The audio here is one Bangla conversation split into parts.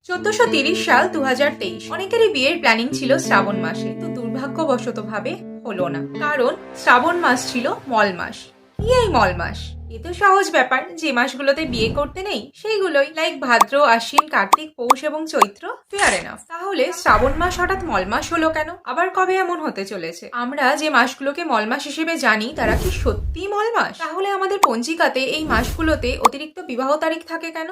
1430 সাল 2023। অনেকেরই বিয়ের প্ল্যানিং ছিল শ্রাবণ মাসে, তো দুর্ভাগ্যবশত ভাবে হলো না, কারণ শ্রাবণ মাস ছিল মল মাস। কি এই মল মাস? এ তো সহজ ব্যাপার, যে মাসগুলোতে বিয়ে করতে নেই সেইগুলোই, লাইক ভাদ্র, আশ্বিন, কার্তিক, পৌষ এবং চৈত্র। Fair enough. তাহলে শ্রাবণ মাস হঠাৎ মল মাস হলো কেন? আবার কবে এমন হতে চলেছে? আমরা যে মাসগুলোকে মল মাস হিসেবে জানি তারা কি সত্যি মল মাস? তাহলে আমাদের পঞ্জিকাতে এই মাসগুলোতে অতিরিক্ত বিবাহ তারিখ থাকে কেন?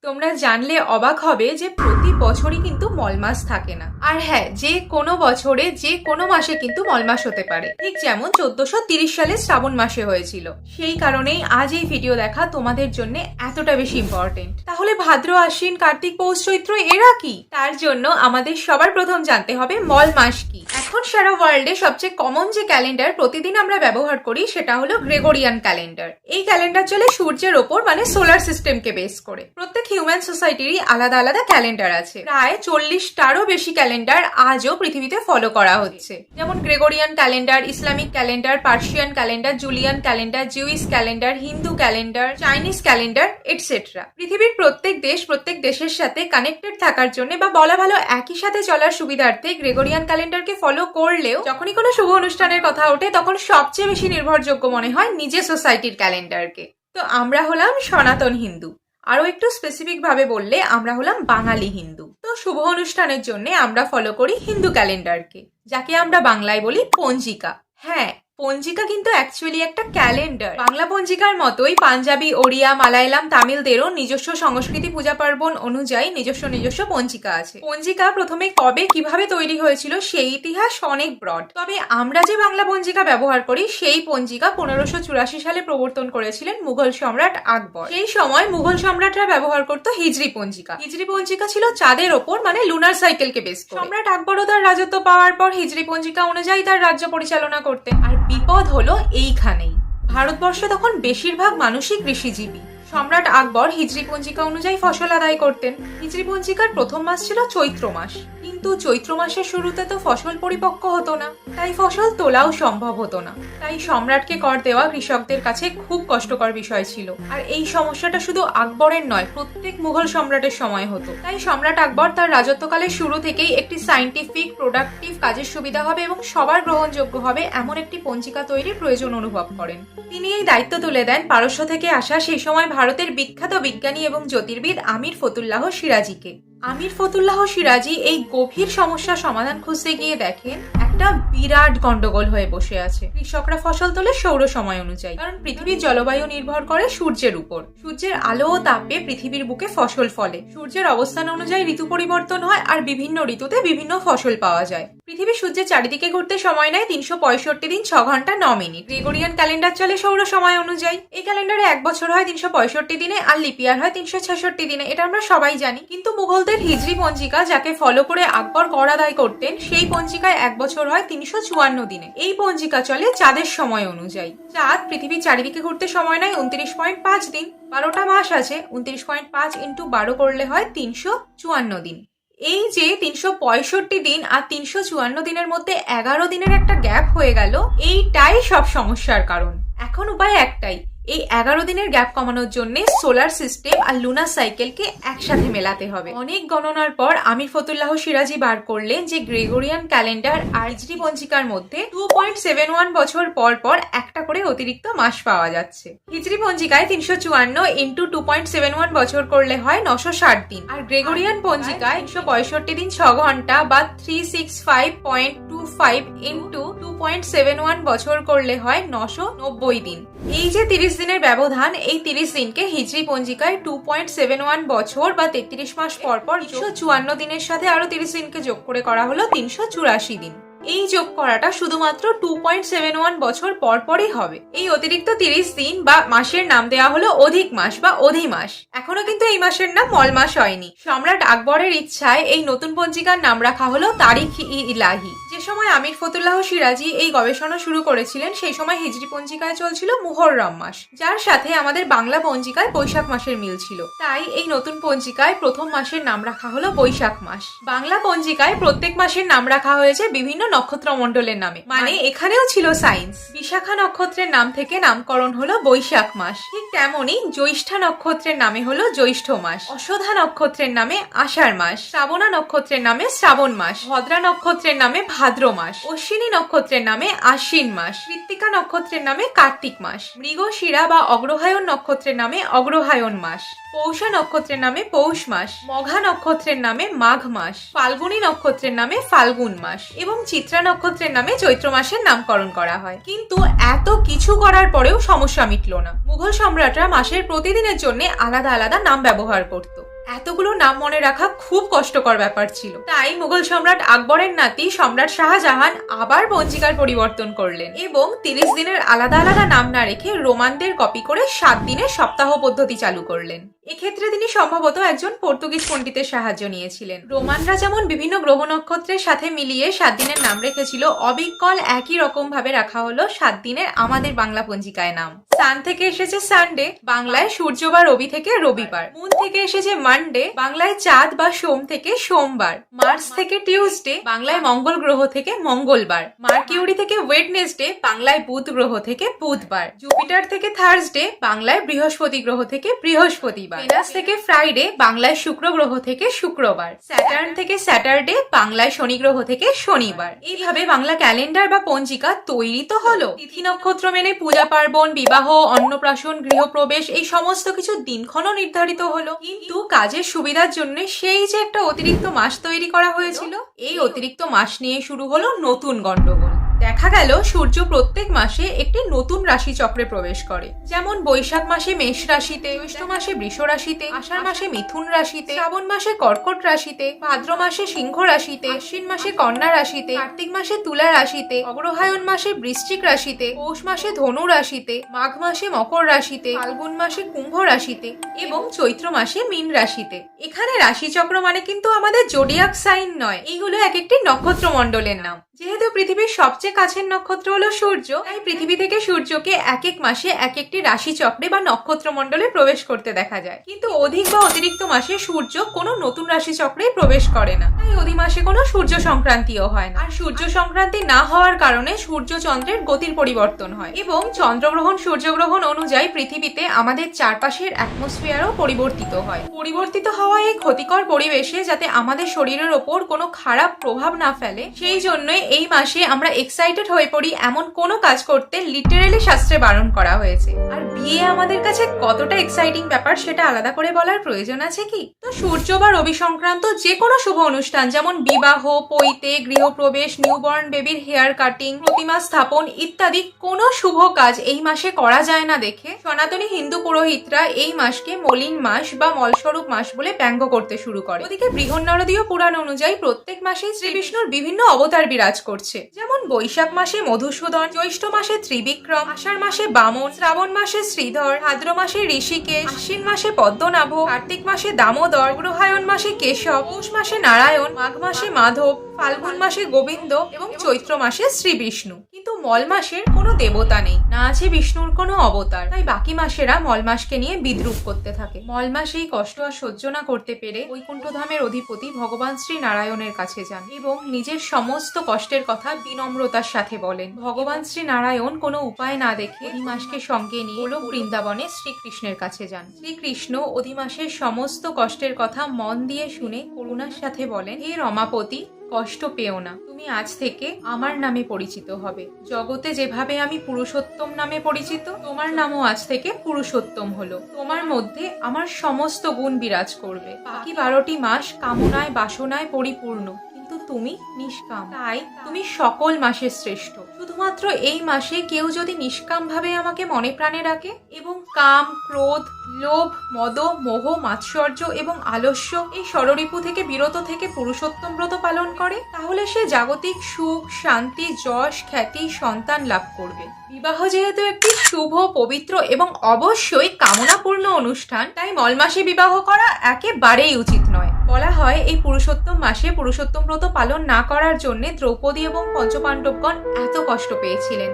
তোমরা জানলে অবাক হবে যে প্রতি বছরই কিন্তু মল মাস থাকে না। আর হ্যাঁ, যে কোনো বছরে যে কোনো মাসে কিন্তু মল মাস হতে পারে, ঠিক যেমন 1430 সালে শ্রাবণ মাসে হয়েছিল। সেই কারণেই আজ এই ভিডিও দেখা তোমাদের জন্য এতটা বেশি ইম্পর্টেন্ট। তাহলে ভাদ্র, আশ্বিন, কার্তিক, পৌষ, চৈত্র এরা কি? তার জন্য আমাদের সবার প্রথম জানতে হবে মল মাস কি। এখন সারা ওয়ার্ল্ডে সবচেয়ে কমন যে ক্যালেন্ডার প্রতিদিন আমরা ব্যবহার করি সেটা হলো গ্রেগরিয়ান ক্যালেন্ডার। এই ক্যালেন্ডার চলে সূর্যের ওপর, মানে সোলার সিস্টেমকে বেস করে। প্রত্যেক হিউম্যান সোসাইটিরই আলাদা আলাদা ক্যালেন্ডার আছে। প্রায় 40টারও বেশি ক্যালেন্ডার আজও পৃথিবীতে ফলো করা হচ্ছে, যেমন Gregorian calendar, Islamic calendar, Persian calendar, Julian calendar, juice calendar, Hindu calendar, Chinese calendar etcetera. পৃথিবীর প্রত্যেক দেশের সাথে কানেক্টেড থাকার জন্য বা বলা ভালো একই সাথে চলার সুবিধার্থে গ্রেগরিয়ান ক্যালেন্ডারকে ফলো করলেও যখনই কোনো শুভ অনুষ্ঠানের কথা ওঠে তখন সবচেয়ে বেশি নির্ভরযোগ্য মনে হয় নিজের সোসাইটির ক্যালেন্ডারকে। তো আমরা হলাম সনাতন হিন্দু, আরো একটু স্পেসিফিক ভাবে বললে আমরা হলাম বাঙালি হিন্দু। তো শুভ অনুষ্ঠানের জন্য আমরা ফলো করি হিন্দু ক্যালেন্ডারকে, যাকে আমরা বাংলায় বলি পঞ্জিকা। হ্যাঁ, পঞ্জিকা কিন্তু অ্যাকচুয়ালি একটা ক্যালেন্ডার। বাংলা পঞ্জিকার মতোই পাঞ্জাবি, ওড়িয়া, মালায়ালাম, তামিলদেরও নিজস্ব সংস্কৃতি, পূজা পার্বণ অনুযায়ী নিজস্ব পঞ্জিকা আছে। পঞ্জিকা প্রথমে কবে কিভাবে তৈরি হয়েছিল সেই ইতিহাস অনেক ব্রড। তবে আমরা যে বাংলা পঞ্জিকা ব্যবহার করি সেই পঞ্জিকা 1584 সালে প্রবর্তন করেছিলেন মুঘল সম্রাট আকবর। সেই সময় মুঘল সম্রাটরা ব্যবহার করত হিজরি পঞ্জিকা। হিজরি পঞ্জিকা ছিল চাঁদের ওপর, মানে লুনার সাইকেলকে বেস করে। সম্রাট আকবরও তার রাজত্ব পাওয়ার পর হিজরি পঞ্জিকা অনুযায়ী তার রাজ্য পরিচালনা করতেন। আর বিপদ হলো এইখানেই, ভারতবর্ষে তখন বেশিরভাগ মানুষই কৃষিজীবী। সম্রাট আকবর হিজরি পঞ্জিকা অনুযায়ী ফসল আদায় করতেন। হিজরি পঞ্জিকার প্রথম মাস ছিল চৈত্র মাস, কিন্তু চৈত্র মাসের শুরুতে তো ফসল পরিপক্ক হতো না, তাই ফসল তোলাও সম্ভব হতো না। তাই সম্রাটকে কর দেওয়া কৃষকদের কাছে খুব কষ্টকর বিষয় ছিল। আর এই সমস্যাটা শুধু আকবরের নয়, প্রত্যেক মুঘল সম্রাটের সময় হতো। তাই সম্রাট আকবর তার রাজত্বকালের শুরু থেকেই একটি সায়েন্টিফিক, প্রোডাক্টিভ, কাজের সুবিধা হবে এবং সবার গ্রহণযোগ্য হবে এমন একটি পঞ্জিকা তৈরির প্রয়োজন অনুভব করেন। তিনি এই দায়িত্ব তুলে দেন পারস্য থেকে আসা সেই সময় ভারতের বিখ্যাত বিজ্ঞানী এবং জ্যোতির্বিদ আমির ফতুল্লাহ সিরাজিকে। আমির ফতুল্লাহ সিরাজি এই গভীর সমস্যার সমাধান খুঁজতে গিয়ে দেখেন একটা বিরাট গন্ডগোল হয়ে বসে আছে। কৃষকরা ফসল তোলে সৌর সময় অনুযায়ী, কারণ পৃথিবীর জলবায়ু নির্ভর করে সূর্যের উপর। সূর্যের আলো ও তাপে পৃথিবীর বুকে ফসল ফলে। সূর্যের অবস্থান অনুযায়ী ঋতু পরিবর্তন হয় আর বিভিন্ন ঋতুতে বিভিন্ন ফসল পাওয়া যায়। পৃথিবী সূর্যের চারিদিকে ঘুরতে সময় নেয় 365 দিন 6 ঘন্টা 9 মিনিট। গ্রেগরিয়ান ক্যালেন্ডার চলে সৌর সময় অনুযায়ী। এই ক্যালেন্ডারে এক বছর হয় 365 দিনে আর লিপিয়ার হয় 366 দিনে, এটা আমরা সবাই জানি। কিন্তু মুঘলদের হিজরি পঞ্জিকা, যাকে ফলো করে আকবর কর আদায় করতেন, সেই পঞ্জিকায় এক বছর হয় 354 দিনে। এই পঞ্জিকা চলে চাঁদের সময় অনুযায়ী। চাঁদ পৃথিবীর চারিদিকে ঘুরতে সময় নেয় 29.5 দিন। 12টা মাস আছে, 29.5 ইন্টু 12 করলে হয় 354 দিন। এই যে 365 দিন আর 354 দিনের মধ্যে 11 দিনের একটা গ্যাপ হয়ে গেল, এইটাই সব সমস্যার কারণ। এখন উপায় একটাই, এই 11 দিনের গ্যাপ কমানোর জন্য সোলার সিস্টেম আর লুনার সাইকেলকে একসাথে মেলাতে হবে। অনেক গণনার পর আমির ফতুল্লাহ সিরাজি বার করলেন যে গ্রেগরিয়ান ক্যালেন্ডার আর হিজরি পঞ্জিকার মধ্যে 2.71 বছর পর পর একটা করে অতিরিক্ত মাস পাওয়া যাচ্ছে। হিজরি পঞ্জিকায় 354 ইন্টু 2.71 বছর করলে হয় 960 দিন, আর গ্রেগরিয়ান পঞ্জিকায় 365 দিন 6 ঘন্টা বা 365.25 ইন্টু 2.71 বছর করলে হয় 990 দিন। এই যে 30 দিনের ব্যবধান, এই 30 দিনকে হিজরি পঞ্জিকায় 2.71 বছর বা 33 মাস পর পর 354 দিনের সাথে আরো 30 দিনকে যোগ করে করা হলো 384 দিন। এই যোগ করাটা শুধুমাত্র 2.71 বছর পর পরই হবে। এই অতিরিক্ত 30 দিন বা মাসের নাম দেওয়া হলো অধিক মাস বা অধি মাস। এখনো কিন্তু এই মাসের নাম মল মাস হয়নি। সম্রাট আকবরের ইচ্ছায় এই নতুন পঞ্জিকার নাম রাখা হলো তারিখ-ই-ইলাহি। যে সময় আমির ফতুল্লাহ সিরাজি এই গবেষণা শুরু করেছিলেন সেই সময় হিজরি পঞ্জিকায় চলছিল মুহররম মাস, যার সাথে আমাদের বাংলা পঞ্জিকায় বৈশাখ মাসের মিল ছিল। তাই এই নতুন পঞ্জিকায় প্রথম মাসের নাম রাখা হলো বৈশাখ মাস। বাংলা পঞ্জিকায় প্রত্যেক মাসের নাম রাখা হয়েছে বিভিন্ন নক্ষত্র মণ্ডলের নামে, মানে এখানেও ছিল সায়েন্স। বিশাখা নক্ষত্রের নাম থেকে নামকরণ হলো বৈশাখ মাস। ঠিক তেমনই জ্যৈষ্ঠা নক্ষত্রের নামে হলো জ্যৈষ্ঠ মাস, অশ্বধা নক্ষত্রের নামে আষাঢ় মাস, শ্রাবণা নক্ষত্রের নামে শ্রাবণ মাস, ভদ্রা নক্ষত্রের নামে ভাদ্র মাস, অশ্বিনী নক্ষত্রের নামে আশ্বিন মাস, কৃত্তিকা নক্ষত্রের নামে কার্তিক মাস, মৃগশিরা বা অগ্রহায়ণ নক্ষত্রের নামে অগ্রহায়ণ মাস, পৌষা নক্ষত্রের নামে পৌষ মাস, মঘা নক্ষত্রের নামে মাঘ মাস, ফাল্গুনী নক্ষত্রের নামে ফাল্গুন মাস এবং চিত্রা নক্ষত্রের নামে চৈত্র মাসের নামকরণ করা হয়। কিন্তু এত কিছু করার পরেও সমস্যা মিটল না। মুঘল সম্রাটরা মাসের প্রতিদিনের জন্য আলাদা আলাদা নাম ব্যবহার করত। এতগুলো নাম মনে রাখা খুব কষ্টকর ব্যাপার ছিল। তাই মুঘল সম্রাট আকবরের নাতি সম্রাট শাহজাহান আবার পঞ্জিকার পরিবর্তন করলেন এবং 30 দিনের আলাদা আলাদা নাম না রেখে রোমানদের কপি করে 7 দিনের সপ্তাহ পদ্ধতি চালু করলেন। এক্ষেত্রে তিনি সম্ভবত একজন পর্তুগিজ পণ্ডিতের সাহায্য নিয়েছিলেন। রোমানরা যেমন বিভিন্ন গ্রহ নক্ষত্রের সাথে মিলিয়ে 7 দিনের নাম রেখেছিল, অবিকল একই রকম ভাবে রাখা হলো 7 দিনের আমাদের বাংলা পঞ্জিকায় নাম। সান থেকে এসেছে সানডে, বাংলায় সূর্য বা রবি থেকে রবিবার। মুন থেকে এসেছে মানডে, বাংলায় চাঁদ বা সোম থেকে সোমবার। মার্স থেকে টিউসডে, বাংলায় মঙ্গল গ্রহ থেকে মঙ্গলবার। মার্কিউরি থেকে ওয়েডনেসডে, বাংলায় বুধ গ্রহ থেকে বুধবার। জুপিটার থেকে থার্সডে, বাংলায় বৃহস্পতি গ্রহ থেকে বৃহস্পতিবার। ভেনাস থেকে ফ্রাইডে, বাংলায় শুক্র গ্রহ থেকে শুক্রবার। স্যাটার্ন থেকে স্যাটারডে, বাংলায় শনি গ্রহ থেকে শনিবার। এইভাবে বাংলা ক্যালেন্ডার বা পঞ্জিকা তৈরি তো হলো। তিথি নক্ষত্র মেনে পূজা পার্বণ, বিবাহ, অন্নপ্রাশন, গৃহপ্রবেশ এই সমস্ত কিছু দিনক্ষণও নির্ধারিত হলো। কিন্তু কাজের সুবিধার জন্য সেই যে একটা অতিরিক্ত মাস তৈরি করা হয়েছিল, এই অতিরিক্ত মাস নিয়ে শুরু হলো নতুন গন্ডগোল। দেখা গেল সূর্য প্রত্যেক মাসে একটি নতুন রাশি চক্রে প্রবেশ করে। যেমন বৈশাখ মাসে মেষ রাশিতে, জ্যৈষ্ঠ মাসে বৃষ রাশিতে, আষাঢ় মাসে মিথুন রাশিতে, শ্রাবণ মাসে কর্কট রাশিতে, ভাদ্র মাসে সিংহ রাশিতে, আশ্বিন মাসে কন্যা রাশিতে, কার্তিক মাসে তুলা রাশিতে, অগ্রহায়ণ মাসে বৃশ্চিক রাশিতে, পৌষ মাসে ধনু রাশিতে, মাঘ মাসে মকর রাশিতে, ফাল্গুন মাসে কুম্ভ রাশিতে এবং চৈত্র মাসে মীন রাশিতে। এখানে রাশিচক্র মানে কিন্তু আমাদের জোডিয়াক সাইন নয়, এইগুলো এক একটি নক্ষত্র মণ্ডলের নাম। যেহেতু পৃথিবীর সবচেয়ে কাছের নক্ষত্র হলো সূর্য, তাই পৃথিবী থেকে সূর্যকে এক এক মাসে এক একটি রাশি চক্রে বা নক্ষত্র মণ্ডলে প্রবেশ করতে দেখা যায়। কিন্তু অধিক বা অতিরিক্ত মাসে সূর্য কোনো নতুন রাশি চক্রে প্রবেশ করে না, তাই অধিক মাসে কোনো সূর্য সংক্রান্তিও হয় না। আর সূর্য সংক্রান্তি না হওয়ার কারণে সূর্য চন্দ্রের গতির পরিবর্তন হয় এবং চন্দ্রগ্রহণ সূর্যগ্রহণ অনুযায়ী পৃথিবীতে আমাদের চারপাশের অ্যাটমসফিয়ারও পরিবর্তিত হয়। পরিবর্তিত হওয়া এই ক্ষতিকর পরিবেশে যাতে আমাদের শরীরের ওপর কোনো খারাপ প্রভাব না ফেলে, সেই জন্যই এই মাসে আমরা এক্সাইটেড হয়ে পড়ি এমন কোনো কাজ করতে লিটারেলি শাস্ত্রে বারণ করা হয়েছে। আর বিয়ে আমাদের কাছে কতটা এক্সাইটিং ব্যাপার সেটা আলাদা করে বলার প্রয়োজন আছে কি? তো সূর্য বা রবি সংক্রান্ত যে কোনো শুভ অনুষ্ঠান যেমন বিবাহ, পৈতে, গৃহপ্রবেশ, নিউবর্ন বেবির হেয়ার কাটিং, প্রতিমা স্থাপন ইত্যাদি কোনো শুভ কাজ এই মাসে করা যায় না দেখে সনাতনী হিন্দু পুরোহিতরা এই মাসকে মলিন মাস বা মলস্বরূপ মাস বলে ব্যঙ্গ করতে শুরু করে। ওদিকে বৃহন্নারদীয় পুরাণ অনুযায়ী প্রত্যেক মাসে শ্রীবিষ্ণুর বিভিন্ন অবতার বিরাজ করছে। যেমন বৈশাখ মাসে মধুসূদন, জ্যৈষ্ঠ মাসে ত্রিবিক্রম, আষাঢ় মাসে বামন, শ্রাবণ মাসে শ্রীধর, ভাদ্র মাসে ঋষিকেশ, আশ্বিন মাসে পদ্মনাভ, কার্তিক মাসে দামোদর, অগ্রহায়ণ মাসে কেশব, পৌষ মাসে নারায়ণ, মাঘ মাসে মাধব, ফাল্গুন মাসে গোবিন্দ এবং চৈত্র মাসে শ্রী বিষ্ণু। কিন্তু মল মাসের কোনো দেবতা নেই, না আছে বিষ্ণুর কোনো অবতার, তাই বাকি মাসেরা মল মাসকে নিয়ে বিদ্রুপ করতে থাকে। মল মাস এই কষ্ট আর সহ্য না করতে পেরে বৈকুণ্ঠধামের অধিপতি ভগবান শ্রী নারায়ণের কাছে যান এবং নিজের সমস্ত কষ্টের কথা বিনম্রতার সাথে বলেন। ভগবান শ্রী নারায়ণ কোনো উপায় না দেখে অধিমাসকে সঙ্গে নিয়ে গোলক বৃন্দাবনে শ্রীকৃষ্ণের কাছে যান। শ্রীকৃষ্ণ অধিমাসের সমস্ত কষ্টের কথা মন দিয়ে শুনে করুণার সাথে বলেন, হে রমাপতি, কষ্ট পেও না, তুমি আজ থেকে আমার নামে পরিচিত হবে। জগতে যেভাবে আমি পুরুষোত্তম নামে পরিচিত, তোমার নামও আজ থেকে পুরুষোত্তম হলো। তোমার মধ্যে আমার সমস্ত গুণ বিরাজ করবে। বাকি 12টি মাস কামনায় বাসনায় পরিপূর্ণ, কিন্তু তুমি নিষ্কাম, তাই তুমি সকল মাসে শ্রেষ্ঠ। শুধুমাত্র এই মাসে কেউ যদি নিষ্কাম ভাবে আমাকে মনে প্রাণে রাখে এবং কাম, ক্রোধ, লোভ, মদ, মোহ, মাৎসর্য এবং আলস্য এই ষড়রিপু থেকে বিরত থেকে পুরুষোত্তম ব্রত পালন করে, তাহলে সে জাগতিক সুখ, শান্তি, যশ, খ্যাতি, সন্তান লাভ করবে। বিবাহ যেহেতু একটি শুভ, পবিত্র এবং অবশ্যই কামনাপূর্ণ অনুষ্ঠান, তাই মল মাসে বিবাহ করা একেবারেই উচিত নয়। বলা হয় এই পুরুষোত্তম মাসে পুরুষোত্তম ব্রত পালন না করার জন্য দ্রৌপদী এবং পঞ্চপাণ্ডবগণ এত কষ্ট পেয়েছিলেন।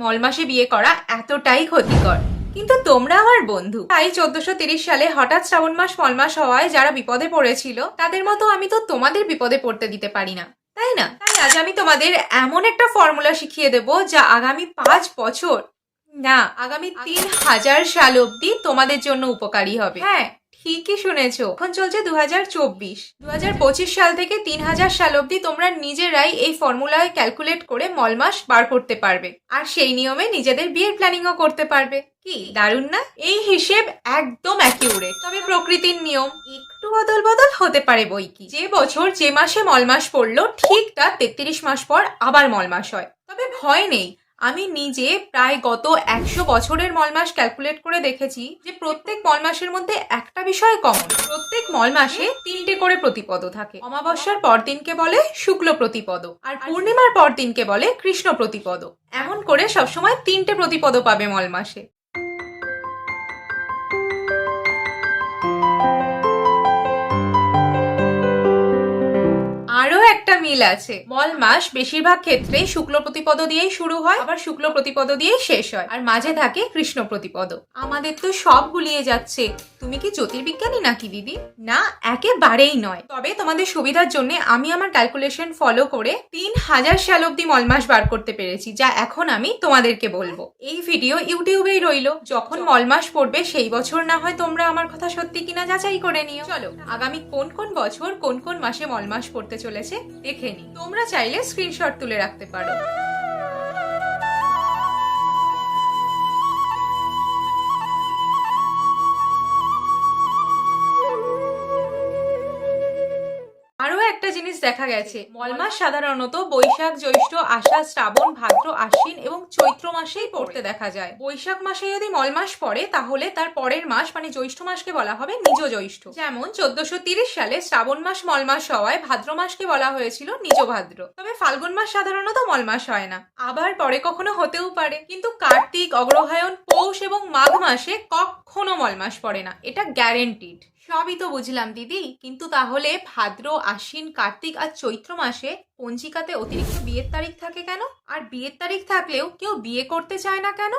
মল মাসে বিয়ে করা এতটাই ক্ষতিকর। কিন্তু তোমরা আমার বন্ধু, তাই 1430 সালে হঠাৎ শ্রাবণ মাস মল মাস হওয়ায় যারা বিপদে পড়েছিল, তাদের মতো আমি তো তোমাদের বিপদে পড়তে দিতে পারি না। তাই না? তাই আজ আমি তোমাদের এমন একটা ফর্মুলা শিখিয়ে দেব যা আগামী 5 বছর না, আগামী 3000 সাল অব্দি তোমাদের জন্য উপকারী হবে। হ্যাঁ, ঠিকই শুনেছো। এখন চলছে 2024, 2025 সাল থেকে 3000 সাল অব্দি তোমরা নিজেরাই এই ফর্মুলায় ক্যালকুলেট করে মল মাস বার করতে পারবে, আর সেই নিয়মে নিজেদের বিয়ের প্ল্যানিংও করতে পারবে। কি দারুণ না? এই হিসেব একদম অ্যাকিউরেট, তবে প্রকৃতির নিয়ম একটু বদল বদল হতে পারে বই কি। যে বছর যে মাসে মল মাস পড়লো ঠিক তার 33 মাস পর আবার মল মাস হয়। তবে ভয় নেই, আমি নিজে প্রায় গত 100 বছরের মল মাস ক্যালকুলেট করে দেখেছি যে প্রত্যেক মল মাসের মধ্যে একটা বিষয় কমন। প্রত্যেক মল মাসে 3টে করে প্রতিপদ থাকে। অমাবস্যার পর দিনকে বলে শুক্ল প্রতিপদ, আর পূর্ণিমার পর দিনকে বলে কৃষ্ণ প্রতিপদ। এমন করে সবসময় 3টে প্রতিপদ পাবে মল মাসে। আরো একটা মিল আছে, মল মাস বেশিরভাগ ক্ষেত্রে শুক্ল প্রতিপদ দিয়েই শুরু হয়, আবার শুক্ল প্রতিপদ দিয়েই শেষ হয়, আর মাঝে থাকে কৃষ্ণ প্রতিপদ। আমাদের তো সব গুলিয়ে যাচ্ছে। তুমি কি জ্যোতির্বিজ্ঞানী নাকি দিদি? না, একেবারেই নয়। তবে তোমাদের সুবিধার জন্য আমি আমার ক্যালকুলেশন ফলো করে 3000 সাল অব্দি মল মাস বার করতে পেরেছি, যা এখন আমি তোমাদেরকে বলবো। এই ভিডিও ইউটিউবেই রইলো, যখন মল মাস পড়বে সেই বছর না হয় তোমরা আমার কথা সত্যি কিনা যাচাই করে নিও। চলো, আগামী কোন কোন বছর কোন কোন মাসে মল মাস পড়তে চলেছে দেখে নি। তোমরা চাইলে স্ক্রিনশট তুলে রাখতে পারো। আরো একটা জিনিস দেখা গেছে, মল মাস সাধারণত বৈশাখ, জ্যৈষ্ঠ, আষাঢ়, শ্রাবণ, ভাদ্র, আশ্বিন এবং চৈত্র মাসেই পড়তে দেখা যায়। বৈশাখ মাসে যদি মল মাস পড়ে তাহলে তার পরের মাস মানে জ্যৈষ্ঠ মাসকে বলা হবে নিজ জ্যৈষ্ঠ। যেমন 1430 সালে শ্রাবণ মাস মল মাস হওয়ায় ভাদ্র মাসকে বলা হয়েছিল নিজ ভাদ্র। তবে ফাল্গুন মাস সাধারণত মল মাস হয় না, আবার পরে কখনো হতেও পারে। কিন্তু কার্তিক, অগ্রহায়ণ, পৌষ এবং মাঘ মাসে কখনো মল মাস পড়ে না, এটা গ্যারেন্টিড। সবই তো বুঝলাম দিদি, কিন্তু তাহলে ভাদ্র, আশ্বিন, কার্তিক আর চৈত্র মাসে পঞ্জিকাতে অতিরিক্ত বিয়ের তারিখ থাকে কেন? আর বিয়ের তারিখ থাকলেও কেউ বিয়ে করতে চায় না কেন?